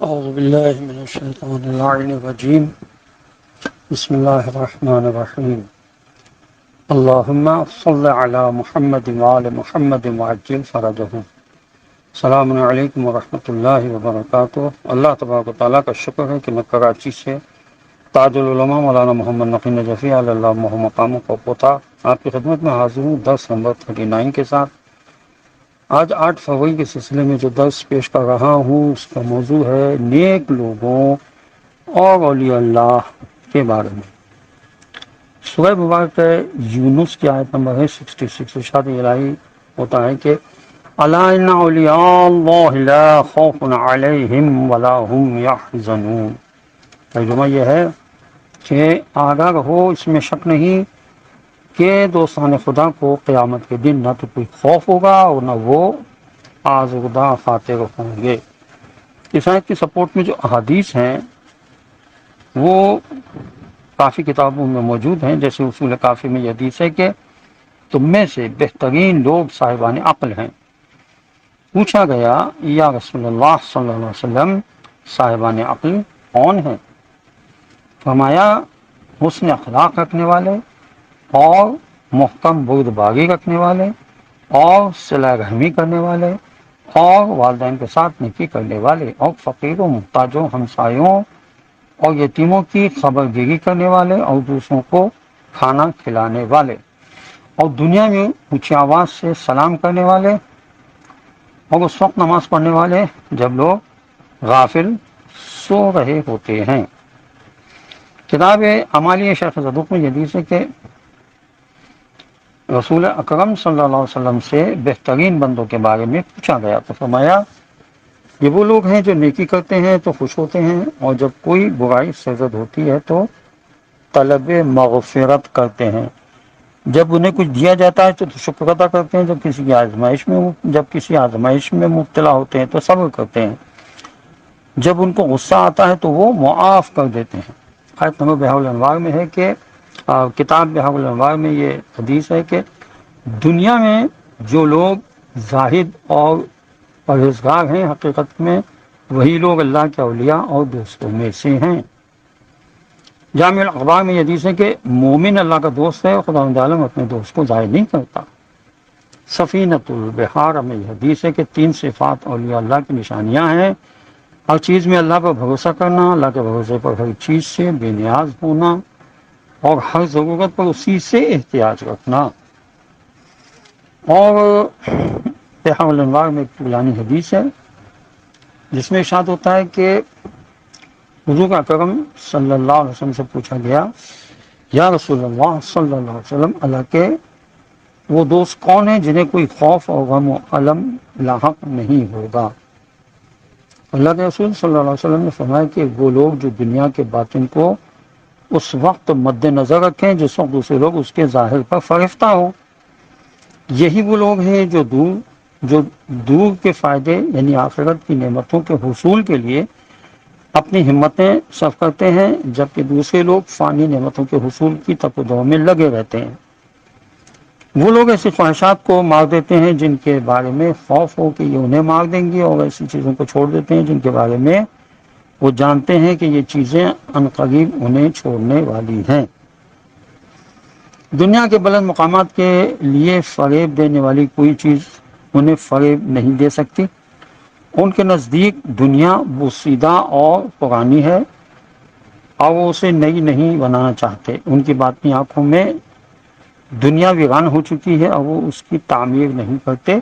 أعوذ بالله من الشيطان اللعين الرجيم بسم الله الرحمن الرحيم اللهم صل على محمد وآل محمد وعجل فرجه السلام علیکم ورحمۃ اللہ وبرکاتہ۔ اللہ تبارک و تعالیٰ کا شکر ہے کہ میں کراچی سے تاج العلماء مولانا محمد نقی نجفی علیہ اللہ مقام کو پوتا آپ کی خدمت میں حاضر ہوں درس نمبر 39 کے ساتھ۔ آج 8 فروری کے سلسلے میں جو درس پیش کر رہا ہوں اس کا موضوع ہے نیک لوگوں اور اولیاء اللہ کے بارے میں۔ سورہ مبارک یونس کی آیت نمبر ہے 66۔ ارشاد الہی ہوتا ہے کہ الا ان اولیاء اللہ لا خوف علیہم ولا هم یحزنون۔ ترجمہ یہ ہے کہ آگاہ رہو، اس میں شک نہیں کہ دوستان خدا کو قیامت کے دن نہ تو کوئی خوف ہوگا اور نہ وہ آزردہ خاطر ہوں گے۔ اس آیت کی سپورٹ میں جو احادیث ہیں وہ کافی کتابوں میں موجود ہیں، جیسے اصول کافی میں یہ حدیث ہے کہ تم میں سے بہترین لوگ صاحبان عقل ہیں۔ پوچھا گیا یا رسول اللہ صلی اللہ علیہ وسلم صاحبان عقل کون ہیں؟ فرمایا حسن اخلاق رکھنے والے اور محکم بردباری رکھنے والے اور صلہ رحمی کرنے والے اور والدین کے ساتھ نیکی کرنے والے اور فقیروں محتاجوں ہمسایوں اور یتیموں کی خبرگیری کرنے والے اور دوسروں کو کھانا کھلانے والے اور دنیا میں اونچی آواز سے سلام کرنے والے اور اس وقت نماز پڑھنے والے جب لوگ غافل سو رہے ہوتے ہیں۔ کتاب عمالی شیخ صدوق میں یہ حدیث ہے کہ رسول اکرم صلی اللہ علیہ وسلم سے بہترین بندوں کے بارے میں پوچھا گیا تو فرمایا یہ وہ لوگ ہیں جو نیکی کرتے ہیں تو خوش ہوتے ہیں اور جب کوئی برائی سرزد ہوتی ہے تو طلب مغفرت کرتے ہیں، جب انہیں کچھ دیا جاتا ہے تو شکر ادا کرتے ہیں، جب کسی آزمائش میں مبتلا ہوتے ہیں تو صبر کرتے ہیں، جب ان کو غصہ آتا ہے تو وہ معاف کر دیتے ہیں۔ آیت نمبر بحار الانوار میں ہے کہ کتاب بحار الانوار میں یہ حدیث ہے کہ دنیا میں جو لوگ زاہد اور پرہیزگار ہیں حقیقت میں وہی لوگ اللہ کے اولیاء اور دوستوں میں سے ہیں۔ جامع الاخبار میں یہ حدیث ہے کہ مومن اللہ کا دوست ہے، خداوند عالم اپنے دوست کو ضائع نہیں کرتا۔ سفینۃ البحار میں یہ حدیث ہے کہ 3 صفات اولیاء اللہ کی نشانیاں ہیں: ہر چیز میں اللہ پر بھروسہ کرنا، اللہ کے بھروسے پر ہر چیز سے بے نیاز ہونا اور ہر ضرورت پر اسی سے احتیاج رکھنا۔ اور بحار الانوار میں ایک طولانی حدیث ہے جس میں ارشاد ہوتا ہے کہ حضور اکرم صلی اللہ علیہ وسلم سے پوچھا گیا یا رسول اللہ صلی اللہ علیہ وسلم اللہ کے وہ دوست کون ہیں جنہیں کوئی خوف اور غم و الم لاحق نہیں ہوگا؟ اللہ کے رسول صلی اللہ علیہ وسلم نے فرمایا کہ وہ لوگ جو دنیا کے باطن کو اس وقت مد نظر رکھیں جس وقت دوسرے لوگ اس کے ظاہر پر فریفتہ ہوں، یہی وہ لوگ ہیں جو دور کے فائدے یعنی آخرت کی نعمتوں کے حصول کے لیے اپنی ہمتیں صرف کرتے ہیں، جبکہ دوسرے لوگ فانی نعمتوں کے حصول کی تپ و دو میں لگے رہتے ہیں۔ وہ لوگ ایسی خواہشات کو مار دیتے ہیں جن کے بارے میں خوف ہو کہ یہ انہیں مار دیں گی، اور ایسی چیزوں کو چھوڑ دیتے ہیں جن کے بارے میں وہ جانتے ہیں کہ یہ چیزیں عنقریب انہیں چھوڑنے والی ہیں۔ دنیا کے بلند مقامات کے لیے فریب دینے والی کوئی چیز انہیں فریب نہیں دے سکتی۔ ان کے نزدیک دنیا بوسیدہ اور پرانی ہے اور وہ اسے نئی نہیں بنانا چاہتے۔ ان کی باطنی آنکھوں میں دنیا ویران ہو چکی ہے اور وہ اس کی تعمیر نہیں کرتے۔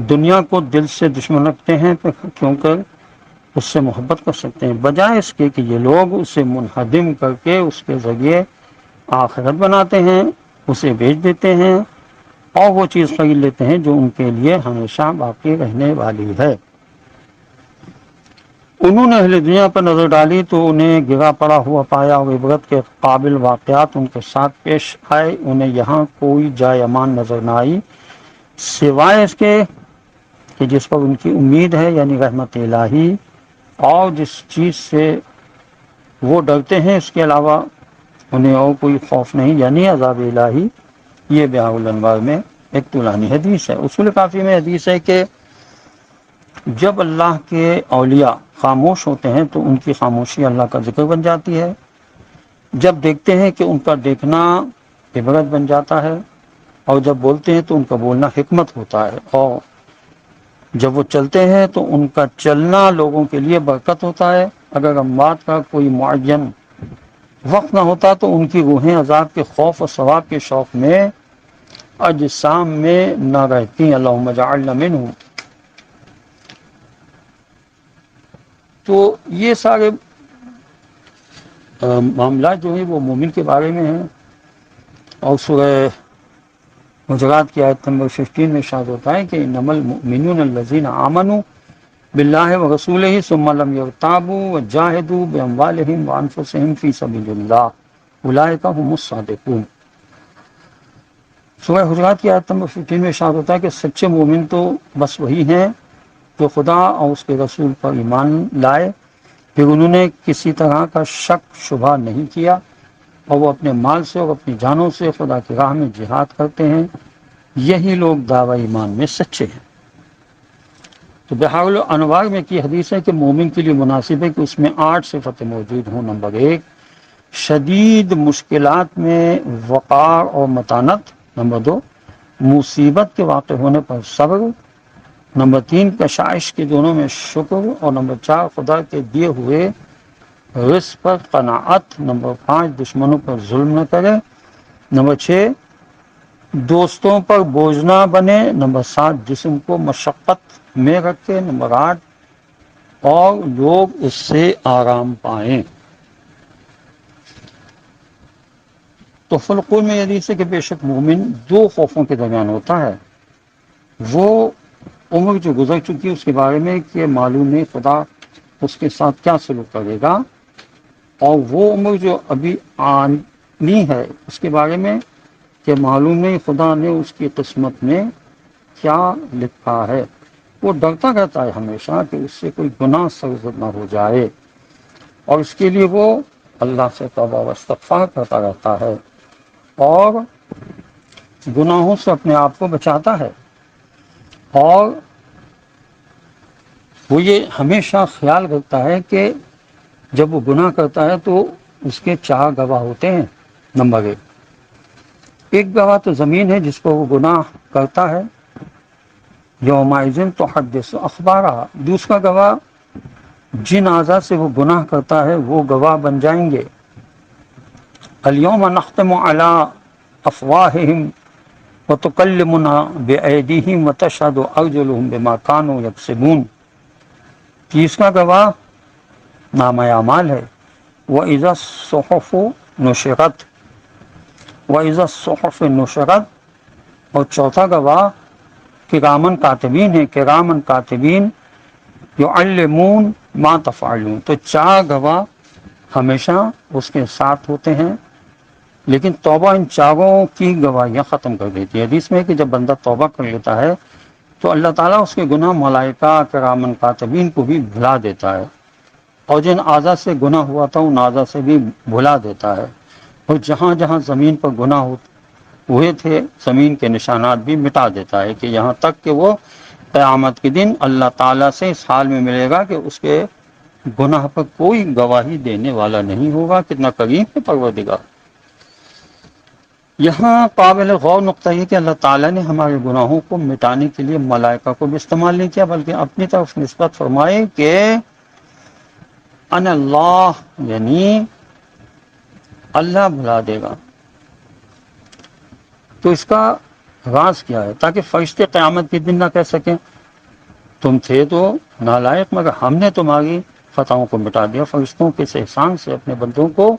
دنیا کو دل سے دشمن رکھتے ہیں کیونکہ اس سے محبت کر سکتے ہیں، بجائے اس کے کہ یہ لوگ اسے منہدم کر کے اس کے ذریعے آخرت بناتے ہیں، اسے بیچ دیتے ہیں اور وہ چیز خرید لیتے ہیں جو ان کے لیے ہمیشہ باقی رہنے والی ہے۔ انہوں نے اہل دنیا پر نظر ڈالی تو انہیں گرا پڑا ہوا پایا اور عبرت کے قابل واقعات ان کے ساتھ پیش آئے، انہیں یہاں کوئی جائے امان نظر نہ آئی سوائے اس کے کہ جس پر ان کی امید ہے یعنی رحمت الہی، اور جس چیز سے وہ ڈرتے ہیں اس کے علاوہ انہیں اور کوئی خوف نہیں یعنی عذاب الہی۔ یہ بحار الانوار میں ایک طولانی حدیث ہے۔ اصول کافی میں حدیث ہے کہ جب اللہ کے اولیاء خاموش ہوتے ہیں تو ان کی خاموشی اللہ کا ذکر بن جاتی ہے، جب دیکھتے ہیں کہ ان کا دیکھنا عبرت بن جاتا ہے، اور جب بولتے ہیں تو ان کا بولنا حکمت ہوتا ہے، اور جب وہ چلتے ہیں تو ان کا چلنا لوگوں کے لیے برکت ہوتا ہے۔ اگر اموات کا کوئی معین وقت نہ ہوتا تو ان کی روحیں عذاب کے خوف اور ثواب کے شوق میں اجسام میں نہ رہتی۔ اللہم اجعلنا منہم۔ تو یہ سارے معاملات جو ہیں وہ مومن کے بارے میں ہیں، اور سورہ حجرات کی آیت نمبر 15 میں ارشاد ہوتا ہے کہ انما المؤمنون الذین آمنوا باللہ ورسولہ ثم لم یرتابوا وجاہدوا باموالہم وانفسہم فی سبیل اللہ اولئک هم الصادقون۔ سورہ حجرات کی آیت نمبر 15 میں ارشاد ہوتا ہے کہ سچے مومن تو بس وہی ہیں جو خدا اور اس کے رسول پر ایمان لائے، پھر انہوں نے کسی طرح کا شک شبہ نہیں کیا، اور وہ اپنے مال سے اور اپنی جانوں سے خدا کی راہ میں جہاد کرتے ہیں، یہی لوگ دعوی ایمان میں سچے ہیں۔ تو بحار الانوار میں کی حدیث ہے کہ مومن کے لیے مناسب ہے کہ اس میں 8 صفتیں موجود ہوں۔ نمبر 1، شدید مشکلات میں وقار اور متانت۔ نمبر 2، مصیبت کے واقع ہونے پر صبر۔ نمبر 3، کشائش کے دونوں میں شکر۔ اور نمبر 4، خدا کے دیے ہوئے رزق پر قناعت۔ نمبر 5، دشمنوں پر ظلم نہ کرے۔ نمبر 6، دوستوں پر بوجھ نہ بنے۔ نمبر 7، جسم کو مشقت میں رکھے۔ نمبر 8، اور لوگ اس سے آرام پائیں۔ تو فلقول میں یہ حدیث ہے کہ بے شک مومن 2 خوفوں کے درمیان ہوتا ہے، وہ عمر جو گزر چکی ہے اس کے بارے میں کہ معلوم نہیں خدا اس کے ساتھ کیا سلوک کرے گا، اور وہ عمر جو ابھی آنی ہے اس کے بارے میں کہ معلوم نہیں خدا نے اس کی قسمت میں کیا لکھا ہے۔ وہ ڈرتا رہتا ہے ہمیشہ کہ اس سے کوئی گناہ سرزد نہ ہو جائے، اور اس کے لیے وہ اللہ سے توبہ و استغفار کرتا رہتا ہے اور گناہوں سے اپنے آپ کو بچاتا ہے، اور وہ یہ ہمیشہ خیال رکھتا ہے کہ جب وہ گناہ کرتا ہے تو اس کے 4 گواہ ہوتے ہیں۔ نمبر 1 گواہ تو زمین ہے جس پر وہ گناہ کرتا ہے، یومئذ تحدث اخبارہا۔ دوسرا گواہ جن اعضاء سے وہ گناہ کرتا ہے وہ گواہ بن جائیں گے۔ الیوم نختم علی افواہہم وتکلمنا بایدیہم وتشہد ارجلہم بما کانوا یکسبون۔ تیسرا گواہ نامہ اعمال ہے، وَإِذَا الصُّحُفُ نُشِرَتْ، وَإِذَا الصُّحُفُ نُشِرَتْ۔ اور چوتھا گواہ کرامن کاتبین ہے، کرامن کاتبین یعلمون ما تفعلون۔ تو 4 گواہ ہمیشہ اس کے ساتھ ہوتے ہیں، لیکن توبہ ان 4 کی گواہیاں ختم کر دیتی ہے۔ حدیث میں کہ جب بندہ توبہ کر لیتا ہے تو اللہ تعالیٰ اس کے گناہ ملائکہ کرامن کاتبین کو بھی بھلا دیتا ہے، اور جن اعضاء سے گناہ ہوا تھا ان اعضاء سے بھی بھلا دیتا ہے، اور جہاں جہاں زمین پر گناہ ہوئے تھے زمین کے نشانات بھی مٹا دیتا ہے، کہ یہاں تک کہ وہ قیامت کے دن اللہ تعالیٰ سے اس حال میں ملے گا کہ اس کے گناہ پر کوئی گواہی دینے والا نہیں ہوگا۔ کتنا کریم ہے پروردگار۔ یہاں قابل غور نقطہ یہ کہ اللہ تعالیٰ نے ہمارے گناہوں کو مٹانے کے لیے ملائکہ کو بھی استعمال نہیں کیا، بلکہ اپنی طرف نسبت فرمائے کہ ان اللہ، یعنی اللہ بھلا دے گا۔ تو اس کا راز کیا ہے؟ تاکہ فرشتے قیامت کے دن نہ کہہ سکیں تم تھے تو نالائق مگر ہم نے تمہاری خطاؤں کو مٹا دیا۔ فرشتوں کے احسان سے اپنے بندوں کو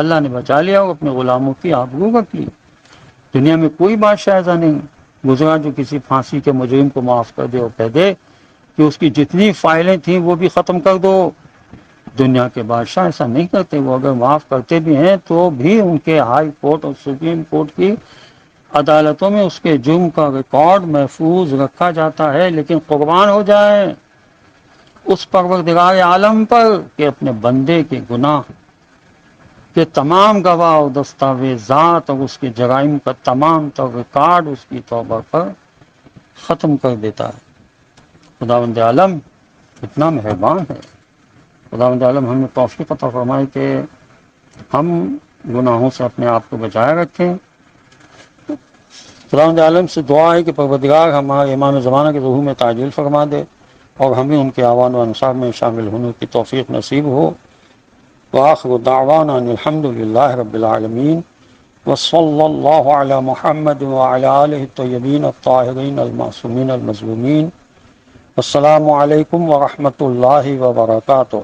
اللہ نے بچا لیا اور اپنے غلاموں کی آبرو رکھ لی۔ دنیا میں کوئی بادشاہ ایسا نہیں گزرا جو کسی پھانسی کے مجرم کو معاف کر دے اور کہہ دے کہ اس کی جتنی فائلیں تھیں وہ بھی ختم کر دو۔ دنیا کے بادشاہ ایسا نہیں کرتے، وہ اگر معاف کرتے بھی ہیں تو بھی ان کے ہائی کورٹ اور سپریم کورٹ کی عدالتوں میں اس کے جرم کا ریکارڈ محفوظ رکھا جاتا ہے۔ لیکن قربان ہو جائیں اس پروردگار عالم پر کہ اپنے بندے کے گناہ کے تمام گواہ و دستاویزات اور اس کے جرائم کا تمام تر ریکارڈ اس کی توبہ پر ختم کر دیتا ہے۔ خداوند عالم اتنا مہربان ہے، خداوند عالم ہمیں توفیق عطا فرمائے کہ ہم گناہوں سے اپنے آپ کو بچائے رکھیں۔ خداوند عالم سے دعا ہے کہ پروردگار ہمارے امام زمانہ کے ظہور میں تعجیل فرما دے اور ہمیں ان کے اعوان و انصار میں شامل ہونے کی توفیق نصیب ہو۔ وآخر دعوانا ان الحمد للہ رب العالمین، وصلی اللہ علی محمد وعلی آلہ الطیبین الطاہرین المعصومین المظلومین۔ السلام علیکم ورحمۃ اللہ وبرکاتہ۔